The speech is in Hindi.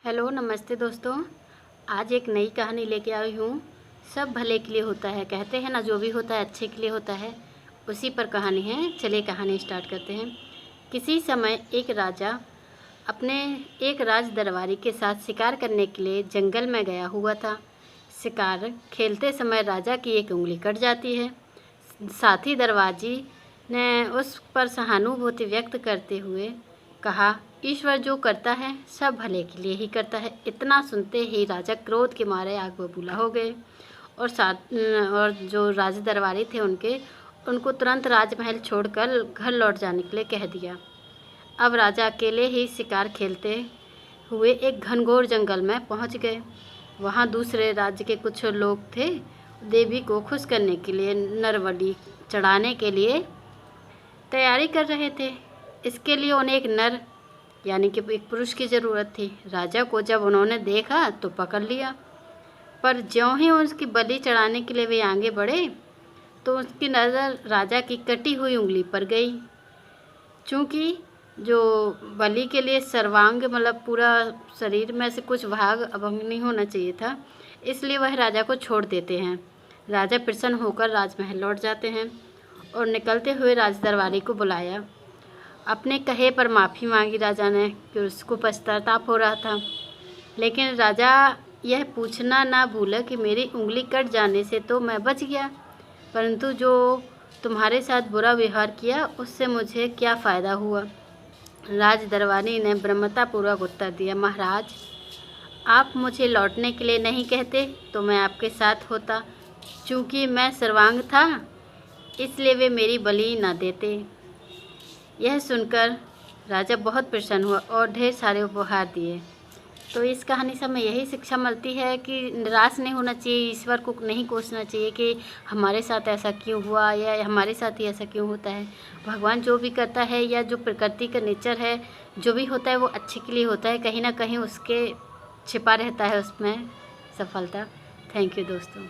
हेलो नमस्ते दोस्तों। आज एक नई कहानी लेके आई हूँ। सब भले के लिए होता है, कहते हैं ना, जो भी होता है अच्छे के लिए होता है। उसी पर कहानी है। चलिए कहानी स्टार्ट करते हैं। किसी समय एक राजा अपने एक राज दरबारी के साथ शिकार करने के लिए जंगल में गया हुआ था। शिकार खेलते समय राजा की एक उंगली कट जाती है। साथी दरबारी ने उस पर सहानुभूति व्यक्त करते हुए कहा, ईश्वर जो करता है सब भले के लिए ही करता है। इतना सुनते ही राजा क्रोध के मारे आग बबूला हो गए और जो राज दरबारी थे उनको तुरंत राजमहल छोड़कर घर लौट जाने के लिए कह दिया। अब राजा अकेले ही शिकार खेलते हुए एक घनघोर जंगल में पहुंच गए। वहां दूसरे राज्य के कुछ लोग थे। देवी को खुश करने के लिए नरबलि चढ़ाने के लिए तैयारी कर रहे थे। इसके लिए उन्हें एक नर यानी कि एक पुरुष की ज़रूरत थी। राजा को जब उन्होंने देखा तो पकड़ लिया, पर ज्यों ही उसकी बलि चढ़ाने के लिए वे आगे बढ़े तो उसकी नज़र राजा की कटी हुई उंगली पर गई। चूँकि जो बलि के लिए सर्वांग मतलब पूरा शरीर में से कुछ भाग अभंग नहीं होना चाहिए था, इसलिए वह राजा को छोड़ देते हैं। राजा प्रसन्न होकर राजमहल लौट जाते हैं और निकलते हुए राज दरबारी को बुलाया। अपने कहे पर माफ़ी मांगी राजा ने कि उसको पश्चाताप हो रहा था, लेकिन राजा यह पूछना ना भूला कि मेरी उंगली कट जाने से तो मैं बच गया, परंतु जो तुम्हारे साथ बुरा व्यवहार किया उससे मुझे क्या फ़ायदा हुआ। राज दरबारी ने ब्रह्मतापूर्वक उत्तर दिया, महाराज, आप मुझे लौटने के लिए नहीं कहते तो मैं आपके साथ होता। चूँकि मैं सर्वांग था इसलिए वे मेरी बलि ना देते। यह सुनकर राजा बहुत प्रसन्न हुआ और ढेर सारे उपहार दिए। तो इस कहानी से हमें यही शिक्षा मिलती है कि निराश नहीं होना चाहिए, ईश्वर को नहीं कोसना चाहिए कि हमारे साथ ऐसा क्यों हुआ या हमारे साथ ही ऐसा क्यों होता है। भगवान जो भी करता है या जो प्रकृति का नेचर है, जो भी होता है वो अच्छे के लिए होता है। कहीं ना कहीं उसके छिपा रहता है उसमें सफलता। थैंक यू दोस्तों।